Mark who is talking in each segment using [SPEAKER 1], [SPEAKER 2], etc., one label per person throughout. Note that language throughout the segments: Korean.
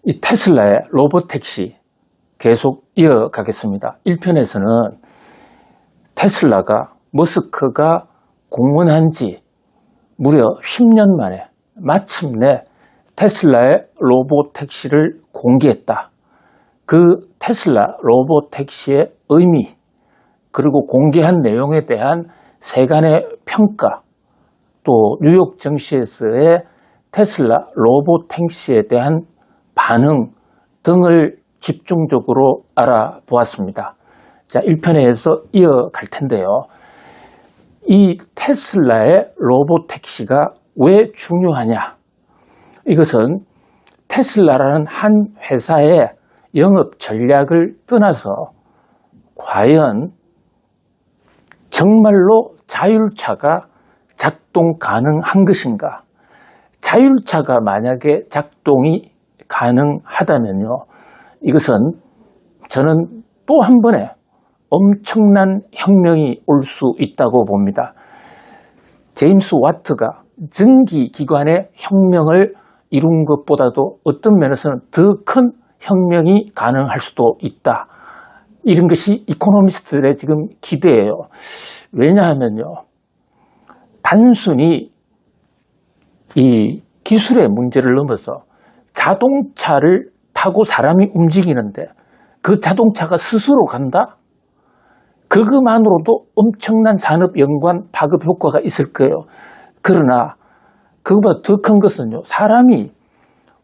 [SPEAKER 1] 이 테슬라의 로봇택시 계속 이어가겠습니다. 1편에서는 테슬라가 머스크가 공언한 지 무려 10년 만에 마침내 테슬라의 로봇택시를 공개했다. 그 테슬라 로봇택시의 의미 그리고 공개한 내용에 대한 세간의 평가 또 뉴욕 증시에서의 테슬라 로봇택시에 대한 반응 등을 집중적으로 알아보았습니다. 자, 1편에서 이어갈 텐데요. 이 테슬라의 로봇택시가 왜 중요하냐? 이것은 테슬라라는 한 회사의 영업 전략을 떠나서 과연 정말로 자율차가 작동 가능한 것인가? 자율차가 만약에 작동이 가능하다면요. 이것은 저는 또 한 번의 엄청난 혁명이 올 수 있다고 봅니다. 제임스 와트가 전기기관의 혁명을 이룬 것보다도 어떤 면에서는 더 큰 혁명이 가능할 수도 있다. 이런 것이 이코노미스트들의 지금 기대예요. 왜냐하면요. 단순히 이 기술의 문제를 넘어서 자동차를 타고 사람이 움직이는데 그 자동차가 스스로 간다? 그것만으로도 엄청난 산업 연관 파급 효과가 있을 거예요. 그러나 그것보다 더 큰 것은요. 사람이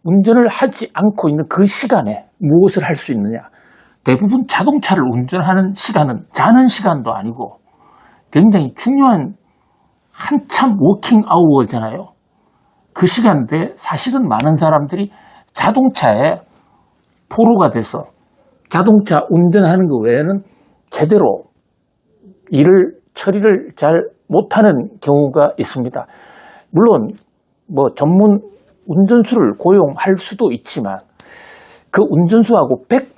[SPEAKER 1] 운전을 하지 않고 있는 그 시간에 무엇을 할 수 있느냐. 대부분 자동차를 운전하는 시간은 자는 시간도 아니고 굉장히 중요한 한참 워킹 아워잖아요. 그 시간대에 사실은 많은 사람들이 자동차에 포로가 돼서 자동차 운전하는 것 외에는 제대로 처리를 잘 못하는 경우가 있습니다. 물론 뭐 전문 운전수를 고용할 수도 있지만 그 운전수하고 100%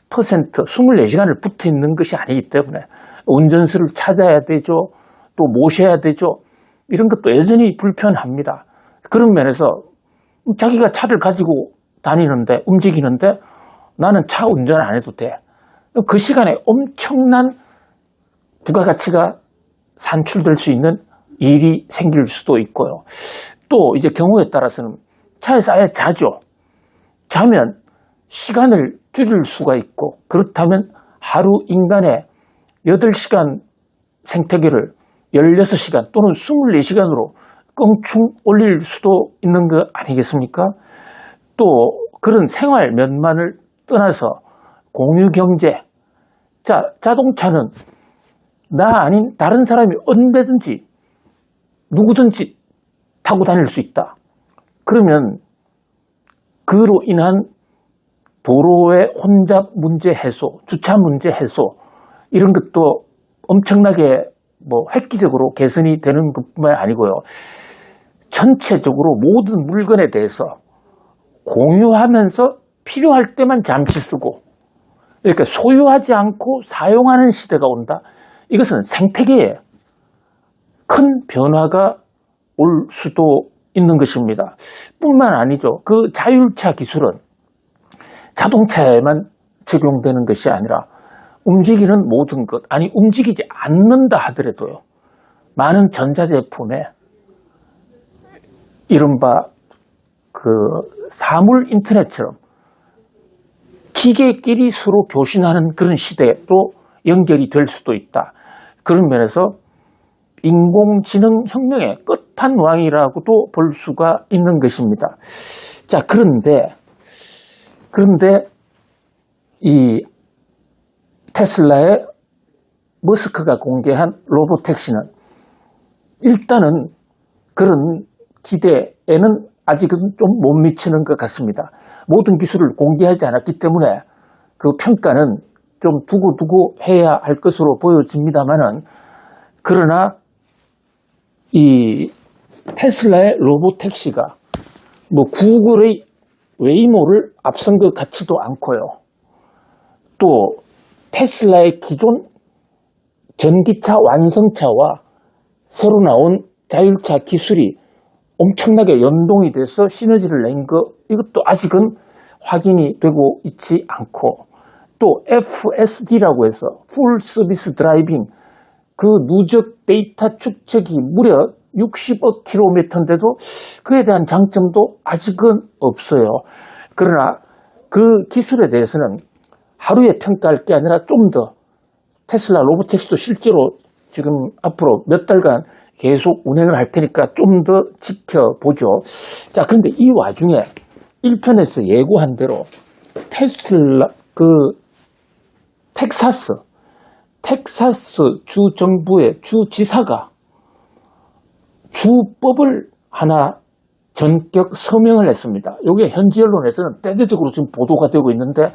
[SPEAKER 1] 24시간을 붙어 있는 것이 아니기 때문에 운전수를 찾아야 되죠. 또 모셔야 되죠. 이런 것도 여전히 불편합니다. 그런 면에서 자기가 차를 가지고 다니는데 움직이는데 나는 차 운전 안 해도 돼. 그 시간에 엄청난 부가가치가 산출될 수 있는 일이 생길 수도 있고요. 또 이제 경우에 따라서는 차에서 아예 자죠. 자면 시간을 줄일 수가 있고 그렇다면 하루 인간의 8시간 생태계를 16시간 또는 24시간으로 껑충 올릴 수도 있는 거 아니겠습니까? 또 그런 생활 면만을 떠나서 공유경제. 자, 자동차는 나 아닌 다른 사람이 언제든지 누구든지 타고 다닐 수 있다. 그러면 그로 인한 도로의 혼잡 문제 해소, 주차 문제 해소 이런 것도 엄청나게 획기적으로 개선이 되는 것뿐만 아니고요. 전체적으로 모든 물건에 대해서 공유하면서 필요할 때만 잠시 쓰고 이렇게 소유하지 않고 사용하는 시대가 온다. 이것은 생태계에 큰 변화가 올 수도 있는 것입니다. 뿐만 아니죠. 그 자율차 기술은 자동차에만 적용되는 것이 아니라 움직이는 모든 것, 아니 움직이지 않는다 하더라도요. 많은 전자제품에 이른바 그 사물 인터넷처럼 기계끼리 서로 교신하는 그런 시대로 연결이 될 수도 있다. 그런 면에서 인공지능 혁명의 끝판왕이라고도 볼 수가 있는 것입니다. 자, 그런데 이 테슬라의 머스크가 공개한 로봇택시는 일단은 그런 기대에는 아직은 좀 못 미치는 것 같습니다. 모든 기술을 공개하지 않았기 때문에 그 평가는 좀 두고두고 해야 할 것으로 보여집니다만은 그러나 이 테슬라의 로봇택시가 구글의 웨이모를 앞선 것 같지도 않고요. 또 테슬라의 기존 전기차 완성차와 새로 나온 자율차 기술이 엄청나게 연동이 돼서 시너지를 낸 것, 이것도 아직은 확인이 되고 있지 않고, 또 FSD라고 해서 Full Service Driving, 그 누적 데이터 축적이 무려 60억 킬로미터인데도 그에 대한 장점도 아직은 없어요. 그러나 그 기술에 대해서는 하루에 평가할 게 아니라 좀 더, 테슬라 로보택시도 실제로 지금 앞으로 몇 달간 계속 운행을 할 테니까 좀 더 지켜보죠. 자, 그런데 이 와중에 1편에서 예고한 대로 테슬라, 텍사스 주 정부의 주지사가 주법을 하나 전격 서명을 했습니다. 이게 현지 언론에서는 대대적으로 지금 보도가 되고 있는데,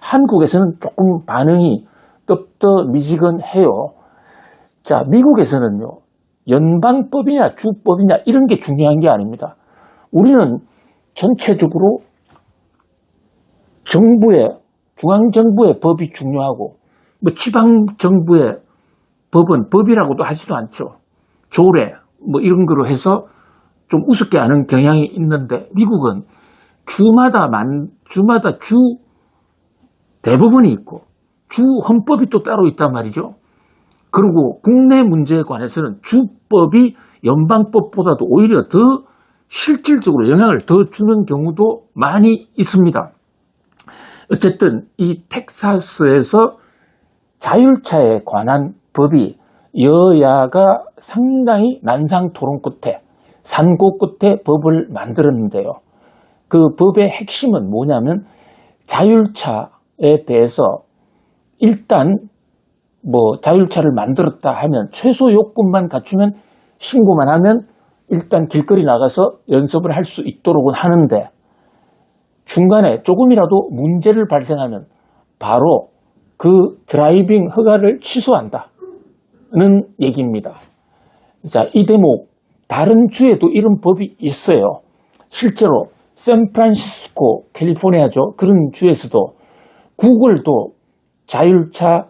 [SPEAKER 1] 한국에서는 조금 반응이 미지근해요. 자, 미국에서는요, 연방법이냐 주법이냐 이런 게 중요한 게 아닙니다. 우리는 전체적으로 중앙정부의 법이 중요하고, 뭐 지방정부의 법은 법이라고도 하지도 않죠. 조례 뭐 이런 거로 해서 좀 우습게 하는 경향이 있는데, 미국은 주마다 주 대법원이 있고 주 헌법이 또 따로 있단 말이죠. 그리고 국내 문제에 관해서는 주법이 연방법보다도 오히려 더 실질적으로 영향을 더 주는 경우도 많이 있습니다. 어쨌든 이 텍사스에서 자율차에 관한 법이 여야가 상당히 난상 토론 끝에, 산고 끝에 법을 만들었는데요. 그 법의 핵심은 뭐냐면, 자율차에 대해서 일단 자율차를 만들었다 하면 최소 요건만 갖추면, 신고만 하면 일단 길거리 나가서 연습을 할 수 있도록은 하는데, 중간에 조금이라도 문제를 발생하면 바로 그 드라이빙 허가를 취소한다는 얘기입니다. 자, 이 대목 다른 주에도 이런 법이 있어요. 실제로 샌프란시스코, 캘리포니아죠. 그런 주에서도 구글도 자율차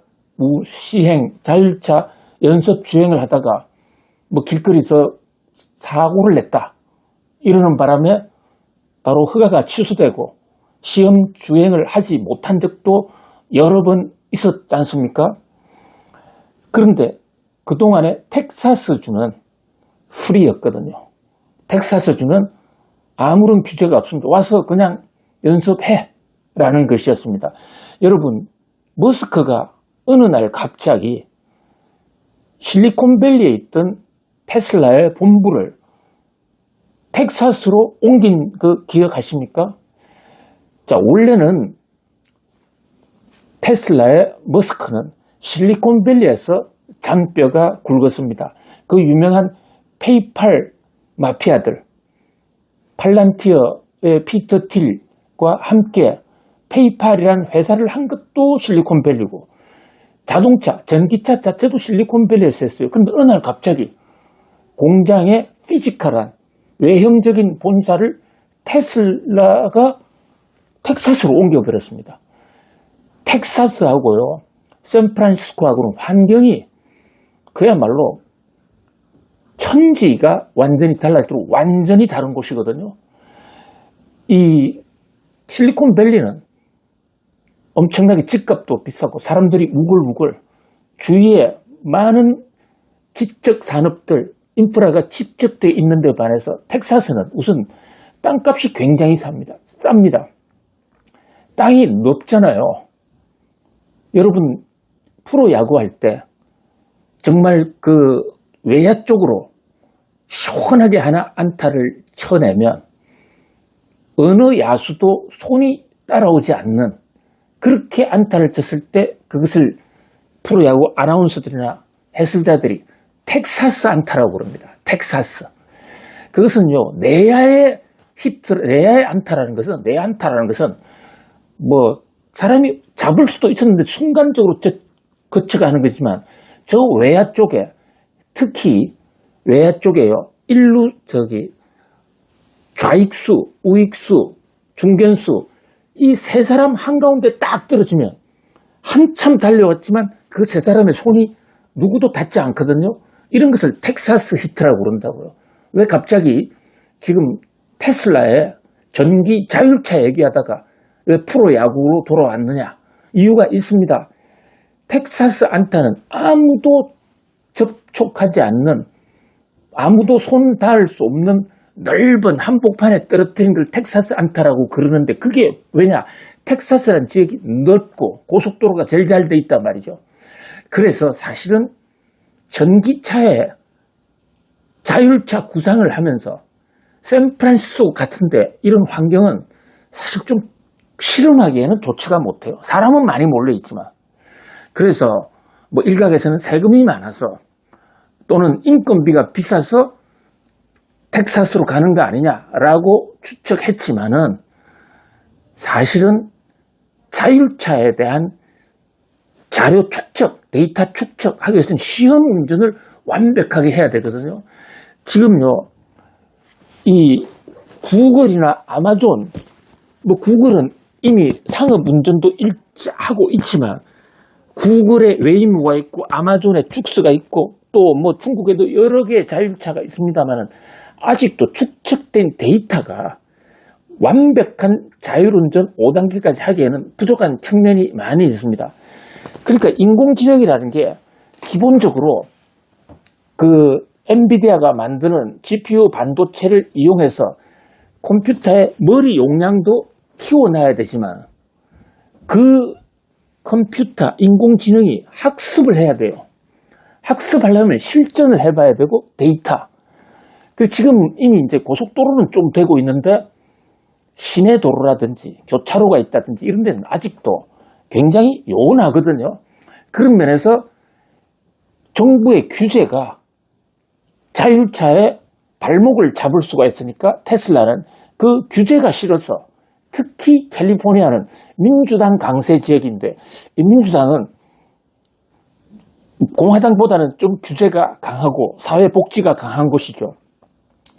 [SPEAKER 1] 시행, 자율차 연습 주행을 하다가 길거리에서 사고를 냈다 이러는 바람에 바로 허가가 취소되고 시험 주행을 하지 못한 적도 여러 번 있었지 않습니까? 그런데 그동안에 텍사스주는 프리였거든요. 텍사스주는 아무런 규제가 없습니다. 와서 그냥 연습해 라는 것이었습니다. 여러분, 머스크가 어느 날 갑자기 실리콘밸리에 있던 테슬라의 본부를 텍사스로 옮긴 그 기억하십니까? 자, 원래는 테슬라의 머스크는 실리콘밸리에서 잔뼈가 굵었습니다. 그 유명한 페이팔 마피아들, 팔란티어의 피터 틸과 함께 페이팔이라는 회사를 한 것도 실리콘밸리고, 자동차, 전기차 자체도 실리콘밸리에서 했어요. 그런데 어느 날 갑자기 공장의 피지컬한 외형적인 본사를 테슬라가 텍사스로 옮겨버렸습니다. 텍사스하고요, 샌프란시스코하고는 환경이 그야말로 천지가 완전히 달라지도록 완전히 다른 곳이거든요. 이 실리콘밸리는 엄청나게 집값도 비싸고 사람들이 우글우글, 주위에 많은 지적 산업들, 인프라가 집적되어 있는 데 반해서 텍사스는 우선 땅값이 굉장히 쌉니다. 땅이 넓잖아요. 여러분, 프로야구할 때 정말 그 외야 쪽으로 시원하게 하나 안타를 쳐내면 어느 야수도 손이 따라오지 않는, 그렇게 안타를 쳤을 때 그것을 프로야구 아나운서들이나 해설자들이 텍사스 안타라고 그럽니다. 텍사스. 그것은요, 내야의 안타라는 것은, 내야 안타라는 것은 사람이 잡을 수도 있었는데 순간적으로 거쳐가는 거지만, 저 외야 쪽에, 특히 외야 쪽에요, 좌익수, 우익수, 중견수, 이 세 사람 한가운데 딱 떨어지면 한참 달려왔지만 그 세 사람의 손이 누구도 닿지 않거든요. 이런 것을 텍사스 히트라고 그런다고요. 왜 갑자기 지금 테슬라의 전기 자율차 얘기하다가 왜 프로야구로 돌아왔느냐? 이유가 있습니다. 텍사스 안타는 아무도 접촉하지 않는, 아무도 손 닿을 수 없는 넓은 한복판에 떨어뜨린 걸 텍사스 안타라고 그러는데, 그게 왜냐? 텍사스라는 지역이 넓고 고속도로가 제일 잘 돼 있단 말이죠. 그래서 사실은 전기차에 자율차 구상을 하면서 샌프란시스코 같은데 이런 환경은 사실 좀 실험하기에는 좋지가 못해요. 사람은 많이 몰려 있지만. 그래서 뭐 일각에서는 세금이 많아서 또는 인건비가 비싸서 텍사스로 가는 거 아니냐라고 추측했지만은, 사실은 자율차에 대한 자료 축적, 데이터 축적하기 위해서는 시험 운전을 완벽하게 해야 되거든요. 지금요, 이 구글이나 아마존, 뭐 구글은 이미 상업 운전도 하고 있지만, 구글에 웨이모가 있고 아마존에 축스가 있고 또 뭐 중국에도 여러 개의 자율차가 있습니다만은, 아직도 축적된 데이터가 완벽한 자율운전 5단계까지 하기에는 부족한 측면이 많이 있습니다. 그러니까 인공지능이라는 게 기본적으로 그 엔비디아가 만드는 GPU 반도체를 이용해서 컴퓨터의 머리 용량도 키워놔야 되지만, 그 컴퓨터, 인공지능이 학습을 해야 돼요. 학습하려면 실전을 해봐야 되고, 데이터. 지금 이미 이제 고속도로는 좀 되고 있는데, 시내 도로라든지 교차로가 있다든지 이런 데는 아직도 굉장히 요원하거든요. 그런 면에서 정부의 규제가 자율차의 발목을 잡을 수가 있으니까, 테슬라는 그 규제가 싫어서, 특히 캘리포니아는 민주당 강세 지역인데, 이 민주당은 공화당보다는 좀 규제가 강하고 사회복지가 강한 곳이죠.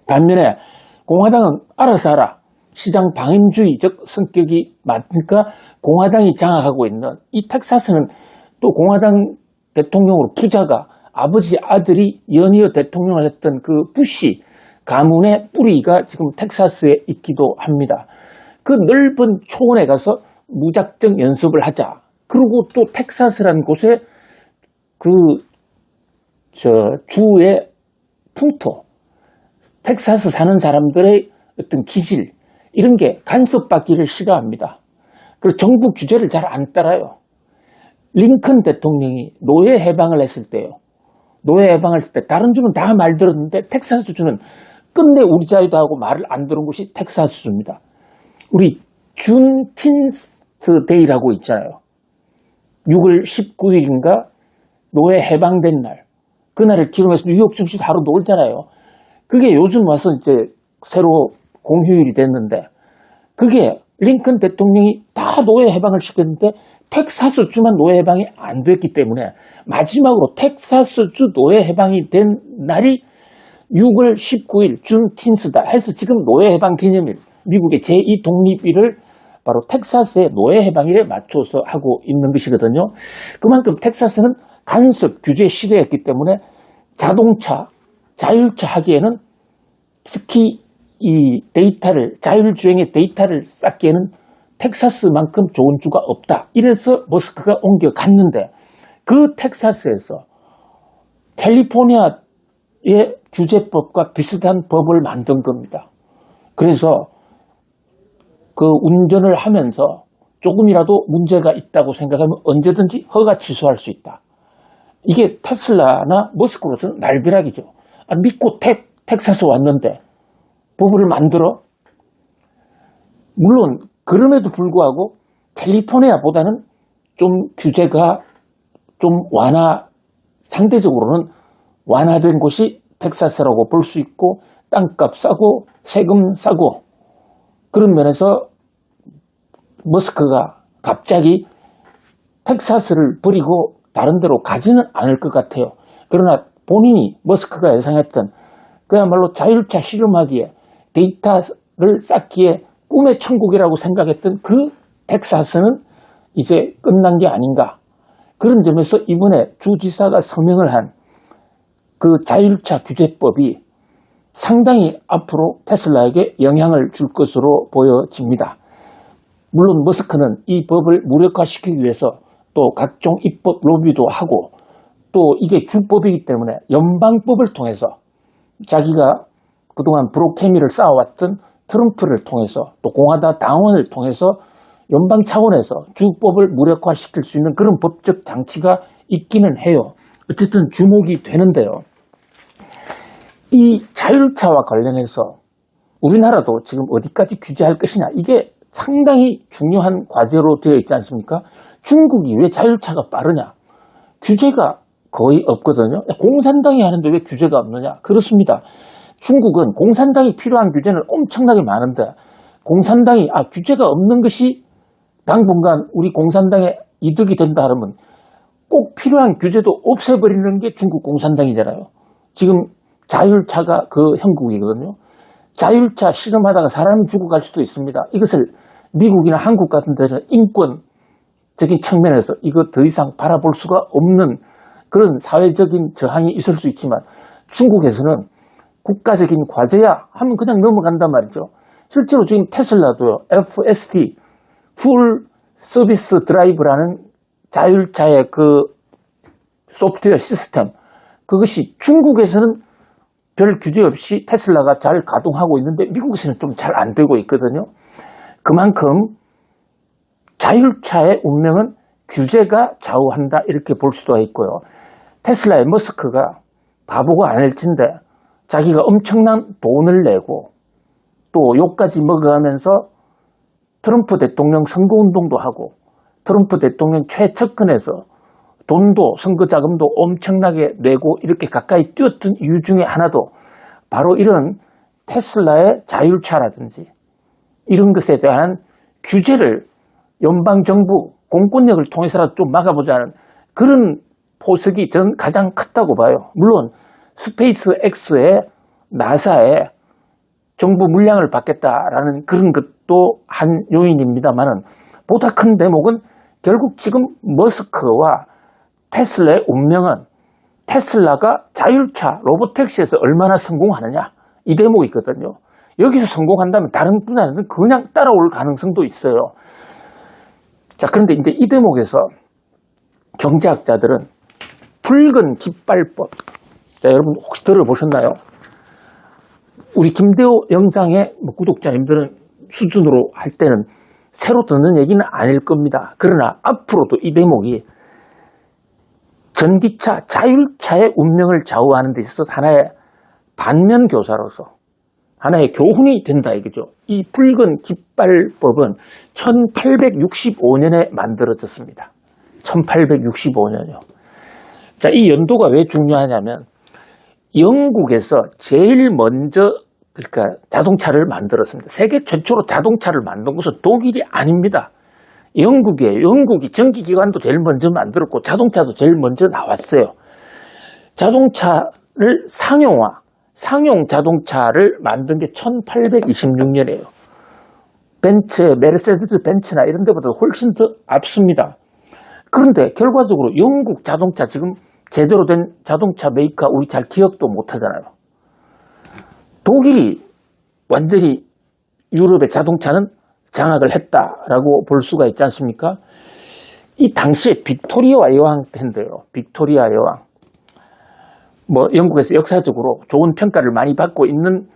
[SPEAKER 1] 반면에 공화당은 알아서 하라, 시장 방임주의적 성격이 많으니까 공화당이 장악하고 있는 이 텍사스는, 또 공화당 대통령으로 부자가 아버지 아들이 연이어 대통령을 했던 그 부시 가문의 뿌리가 지금 텍사스에 있기도 합니다. 그 넓은 초원에 가서 무작정 연습을 하자. 그리고 또 텍사스라는 곳에 주의 풍토, 텍사스 사는 사람들의 어떤 기질, 이런 게 간섭받기를 싫어합니다. 그래서 정부 규제를 잘 안 따라요. 링컨 대통령이 노예 해방을 했을 때요. 노예 해방을 했을 때 다른 주는 다 말 들었는데, 텍사스 주는 끝내 우리 자유도 하고 말을 안 들은 곳이 텍사스 주입니다. 우리 준틴스 데이라고 있잖아요. 6월 19일인가 노예 해방된 날. 그날을 기념해서 뉴욕 증시도 하루 놀잖아요. 그게 요즘 와서 이제 새로 공휴일이 됐는데, 그게 링컨 대통령이 다 노예 해방을 시켰는데 텍사스 주만 노예 해방이 안 됐기 때문에, 마지막으로 텍사스 주 노예 해방이 된 날이 6월 19일 준틴스다 해서 지금 노예 해방 기념일, 미국의 제2 독립일을 바로 텍사스의 노예 해방일에 맞춰서 하고 있는 것이거든요. 그만큼 텍사스는 간섭 규제 시대였기 때문에 자동차, 자율차 하기에는, 특히 이 데이터를, 자율주행의 데이터를 쌓기에는 텍사스만큼 좋은 주가 없다. 이래서 머스크가 옮겨갔는데, 그 텍사스에서 캘리포니아의 규제법과 비슷한 법을 만든 겁니다. 그래서 그 운전을 하면서 조금이라도 문제가 있다고 생각하면 언제든지 허가 취소할 수 있다. 이게 테슬라나 머스크로서는 날벼락이죠. 믿고 텍사스 왔는데 법을 만들어? 물론 그럼에도 불구하고 캘리포니아보다는 좀 규제가 좀 상대적으로는 완화된 곳이 텍사스라고 볼 수 있고, 땅값 싸고 세금 싸고, 그런 면에서 머스크가 갑자기 텍사스를 버리고 다른 데로 가지는 않을 것 같아요. 그러나 본인이, 머스크가 예상했던 그야말로 자율차 실험하기에, 데이터를 쌓기에 꿈의 천국이라고 생각했던 그 텍사스는 이제 끝난 게 아닌가. 그런 점에서 이번에 주지사가 서명을 한 그 자율차 규제법이 상당히 앞으로 테슬라에게 영향을 줄 것으로 보여집니다. 물론 머스크는 이 법을 무력화시키기 위해서 또 각종 입법 로비도 하고 또 이게 주법이기 때문에 연방법을 통해서 자기가 그동안 브로케미를 쌓아왔던 트럼프를 통해서 또 공화당 당원을 통해서 연방 차원에서 주법을 무력화시킬 수 있는 그런 법적 장치가 있기는 해요. 어쨌든 주목이 되는데요. 이 자율차와 관련해서 우리나라도 지금 어디까지 규제할 것이냐, 이게 상당히 중요한 과제로 되어 있지 않습니까? 중국이 왜 자율차가 빠르냐? 규제가 거의 없거든요. 공산당이 하는데 왜 규제가 없느냐? 그렇습니다. 중국은 공산당이 필요한 규제는 엄청나게 많은데 공산당이 규제가 없는 것이 당분간 우리 공산당의 이득이 된다 하면 꼭 필요한 규제도 없애버리는 게 중국 공산당이잖아요. 지금 자율차가 그 형국이거든요. 자율차 실험하다가 사람이 죽어갈 수도 있습니다. 이것을 미국이나 한국 같은 데서 인권적인 측면에서 이거 더 이상 바라볼 수가 없는 그런 사회적인 저항이 있을 수 있지만 중국에서는 국가적인 과제야 하면 그냥 넘어간단 말이죠. 실제로 지금 테슬라도요, FSD, 풀 서비스 드라이브라는 자율차의 그 소프트웨어 시스템, 그것이 중국에서는 별 규제 없이 테슬라가 잘 가동하고 있는데 미국에서는 좀 잘 안 되고 있거든요. 그만큼 자율차의 운명은 규제가 좌우한다 이렇게 볼 수도 있고요. 테슬라의 머스크가 바보가 아닐진데 자기가 엄청난 돈을 내고 또 욕까지 먹어가면서 트럼프 대통령 선거운동도 하고 트럼프 대통령 최측근에서 돈도 선거자금도 엄청나게 내고 이렇게 가까이 뛰었던 이유 중에 하나도 바로 이런 테슬라의 자율차라든지 이런 것에 대한 규제를 연방정부 공권력을 통해서라도 좀 막아보자는 그런 포석이 저는 가장 컸다고 봐요. 물론 스페이스 X의 나사에 정부 물량을 받겠다라는 그런 것도 한 요인입니다만은 보다 큰 대목은 결국 지금 머스크와 테슬라의 운명은 테슬라가 자율차 로보택시에서 얼마나 성공하느냐 이 대목이 있거든요. 여기서 성공한다면 다른 분야는 그냥 따라올 가능성도 있어요. 자, 그런데 이제 이 대목에서 경제학자들은 붉은 깃발법, 자, 여러분 혹시 들어보셨나요? 우리 김대호 영상의 구독자님들은 수준으로 할 때는 새로 듣는 얘기는 아닐 겁니다. 그러나 앞으로도 이 대목이 전기차, 자율차의 운명을 좌우하는 데 있어서 하나의 반면교사로서 하나의 교훈이 된다 이거죠. 이 붉은 깃발법은 1865년에 만들어졌습니다. 1865년이요. 자, 이 연도가 왜 중요하냐면 영국에서 제일 먼저 그러니까 자동차를 만들었습니다. 세계 최초로 자동차를 만든 것은 독일이 아닙니다. 영국이에요. 영국이 전기기관도 제일 먼저 만들었고 자동차도 제일 먼저 나왔어요. 자동차를 상용 자동차를 만든 게 1826년이에요. 벤츠, 메르세데스 벤츠나 이런 데보다 훨씬 더 앞섭니다. 그런데 결과적으로 영국 자동차 지금 제대로 된 자동차 메이커 우리 잘 기억도 못 하잖아요. 독일이 완전히 유럽의 자동차는 장악을 했다라고 볼 수가 있지 않습니까? 이 당시에 빅토리아 여왕 때인데요. 빅토리아 여왕. 영국에서 역사적으로 좋은 평가를 많이 받고 있는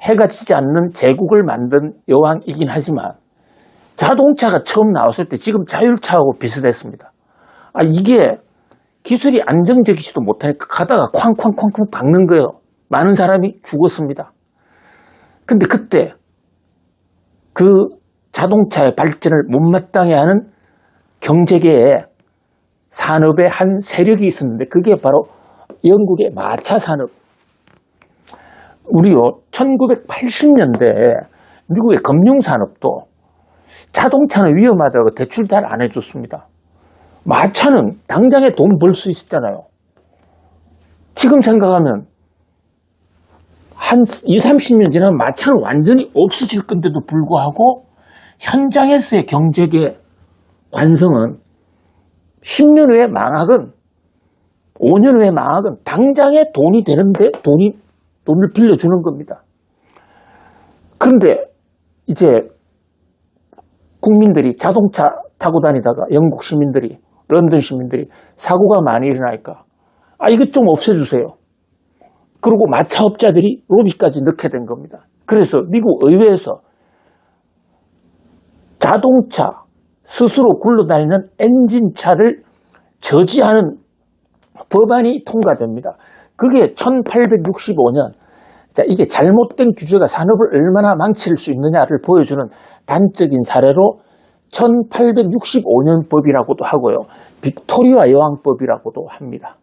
[SPEAKER 1] 해가 지지 않는 제국을 만든 여왕이긴 하지만 자동차가 처음 나왔을 때 지금 자율차하고 비슷했습니다. 이게 기술이 안정적이지도 못하니까 가다가 쾅쾅쾅쾅 박는 거예요. 많은 사람이 죽었습니다. 근데 그때 그 자동차의 발전을 못마땅해 하는 경제계의 산업의 한 세력이 있었는데 그게 바로 영국의 마차 산업. 우리요 1980년대에 미국의 금융산업도 자동차는 위험하다고 대출 잘 안 해줬습니다. 마차는 당장에 돈 벌 수 있었잖아요. 지금 생각하면 한 20, 30년 지나면 마차는 완전히 없어질 건데도 불구하고 현장에서의 경제계 관성은 10년 후에 망학은 5년 후에 망학은 당장에 돈이 되는데 돈을 빌려주는 겁니다. 그런데 이제 국민들이 자동차 타고 다니다가 영국 시민들이, 런던 시민들이 사고가 많이 일어나니까 이것 좀 없애주세요. 그리고 마차업자들이 로비까지 넣게 된 겁니다. 그래서 미국 의회에서 자동차 스스로 굴러다니는 엔진차를 저지하는 법안이 통과됩니다. 그게 1865년. 자, 이게 잘못된 규제가 산업을 얼마나 망칠 수 있느냐를 보여주는 단적인 사례로 1865년 법이라고도 하고요. 빅토리아 여왕법이라고도 합니다.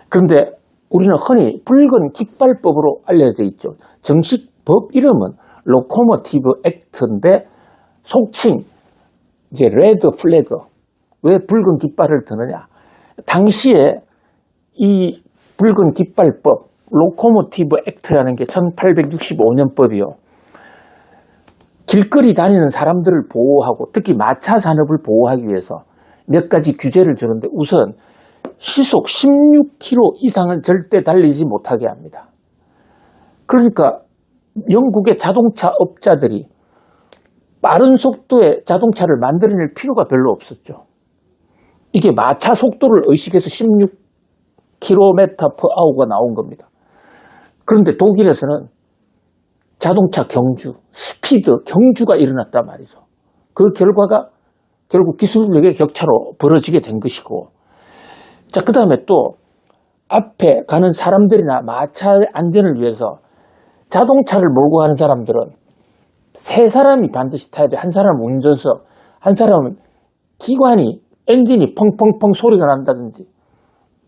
[SPEAKER 1] 그런데 우리는 흔히 붉은 깃발법으로 알려져 있죠. 정식 법 이름은 로코모티브 액트인데 속칭 이제 레드 플래그. 왜 붉은 깃발을 드느냐? 당시에 이 붉은 깃발법, 로코모티브 액트라는 게 1865년 법이요. 길거리 다니는 사람들을 보호하고 특히 마차 산업을 보호하기 위해서 몇 가지 규제를 주는데 우선 시속 16km 이상을 절대 달리지 못하게 합니다. 그러니까 영국의 자동차 업자들이 빠른 속도의 자동차를 만들어낼 필요가 별로 없었죠. 이게 마차 속도를 의식해서 16km/h가 나온 겁니다. 그런데 독일에서는 자동차 경주, 스피드 경주가 일어났단 말이죠. 그 결과가 결국 기술력의 격차로 벌어지게 된 것이고, 자, 그 다음에 또 앞에 가는 사람들이나 마차의 안전을 위해서 자동차를 몰고 가는 사람들은 세 사람이 반드시 타야 돼. 한 사람은 운전석, 한 사람은 기관이, 엔진이 펑펑펑 소리가 난다든지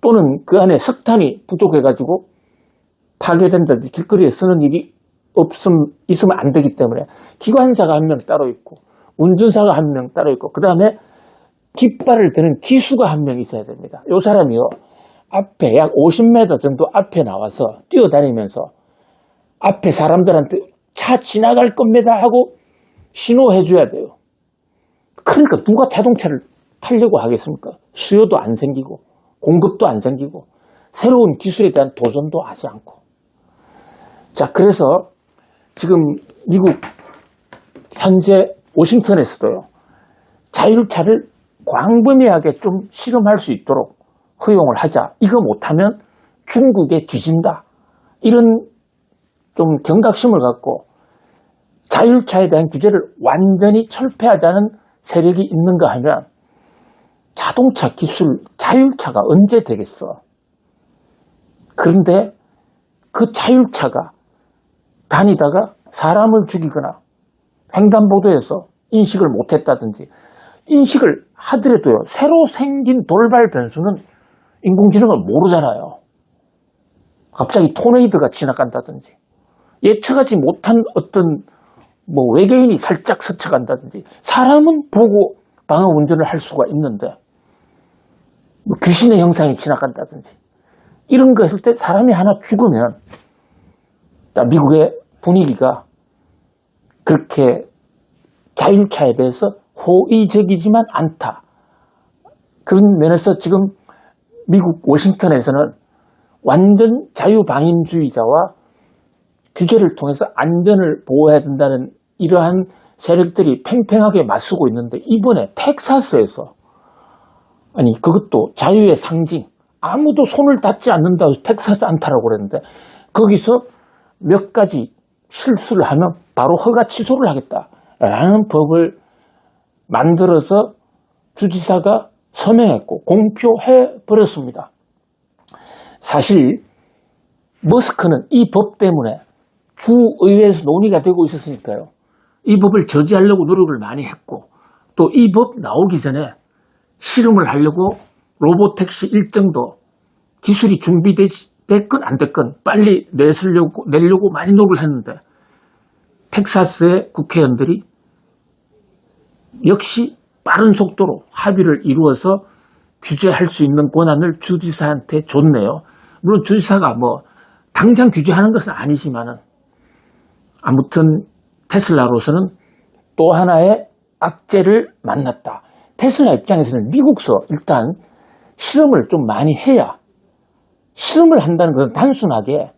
[SPEAKER 1] 또는 그 안에 석탄이 부족해가지고 파괴된다든지 길거리에 쓰는 일이 있으면 안 되기 때문에 기관사가 한 명 따로 있고 운전사가 한 명 따로 있고 그 다음에 깃발을 드는 기수가 한 명 있어야 됩니다. 이 사람이요, 앞에 약 50m 정도 앞에 나와서 뛰어다니면서 앞에 사람들한테 차 지나갈 겁니다 하고 신호해 줘야 돼요. 그러니까 누가 자동차를 타려고 하겠습니까? 수요도 안 생기고 공급도 안 생기고 새로운 기술에 대한 도전도 하지 않고. 자, 그래서 지금 미국 현재 워싱턴에서도요, 자율차를 광범위하게 좀 실험할 수 있도록 허용을 하자. 이거 못하면 중국에 뒤진다. 이런 좀 경각심을 갖고 자율차에 대한 규제를 완전히 철폐하자는 세력이 있는가 하면 자동차 기술, 자율차가 언제 되겠어? 그런데 그 자율차가 다니다가 사람을 죽이거나 횡단보도에서 인식을 못했다든지, 인식을 하더라도요, 새로 생긴 돌발 변수는 인공지능은 모르잖아요. 갑자기 토네이도가 지나간다든지, 예측하지 못한 어떤 외계인이 살짝 스쳐간다든지, 사람은 보고 방어 운전을 할 수가 있는데 귀신의 형상이 지나간다든지, 이런 거 했을 때 사람이 하나 죽으면 미국의 분위기가 그렇게 자율차에 대해서 호의적이지만 않다. 그런 면에서 지금 미국 워싱턴에서는 완전 자유방임주의자와 규제를 통해서 안전을 보호해야 된다는 이러한 세력들이 팽팽하게 맞서고 있는데, 이번에 텍사스에서, 아니 그것도 자유의 상징, 아무도 손을 닿지 않는다고 텍사스 안타라고 그랬는데 거기서 몇 가지 실수를 하면 바로 허가 취소를 하겠다라는 법을 만들어서 주지사가 서명했고 공표해 버렸습니다. 사실 머스크는 이 법 때문에 주의회에서 논의가 되고 있었으니까요, 이 법을 저지하려고 노력을 많이 했고, 또 이 법 나오기 전에 실험을 하려고 로보택시 일정도 기술이 준비됐건 안 됐건 빨리 내려고 많이 노력을 했는데, 텍사스의 국회의원들이 역시 빠른 속도로 합의를 이루어서 규제할 수 있는 권한을 주지사한테 줬네요. 물론 주지사가 당장 규제하는 것은 아니지만은, 아무튼 테슬라로서는 또 하나의 악재를 만났다. 테슬라 입장에서는 미국서 일단 실험을 좀 많이 해야, 실험을 한다는 것은 단순하게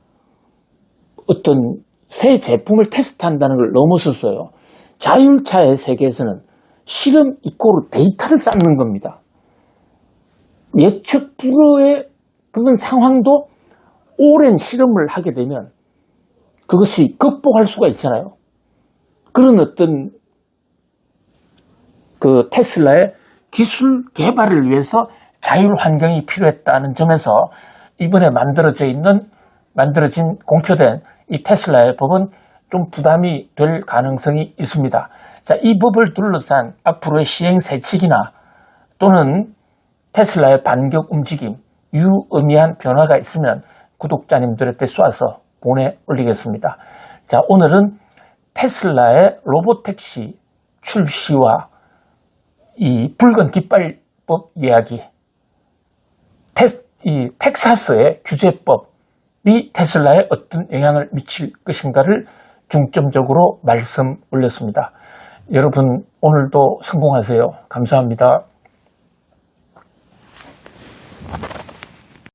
[SPEAKER 1] 어떤 새 제품을 테스트한다는 걸 넘어섰어요. 자율차의 세계에서는 실험 이꼬르 데이터를 쌓는 겁니다. 예측 불허의 그런 상황도 오랜 실험을 하게 되면 그것이 극복할 수가 있잖아요. 그런 어떤 그 테슬라의 기술 개발을 위해서 자율 환경이 필요했다는 점에서 이번에 만들어진 공표된 이 테슬라의 법은 좀 부담이 될 가능성이 있습니다. 자, 이 법을 둘러싼 앞으로의 시행 세칙이나 또는 테슬라의 반격 움직임, 유의미한 변화가 있으면 구독자님들한테 쏴서 보내 올리겠습니다. 자, 오늘은 테슬라의 로보택시 출시와 이 붉은 깃발법 이야기, 이 텍사스의 규제법이 테슬라에 어떤 영향을 미칠 것인가를 중점적으로 말씀 올렸습니다. 여러분 오늘도 성공하세요. 감사합니다.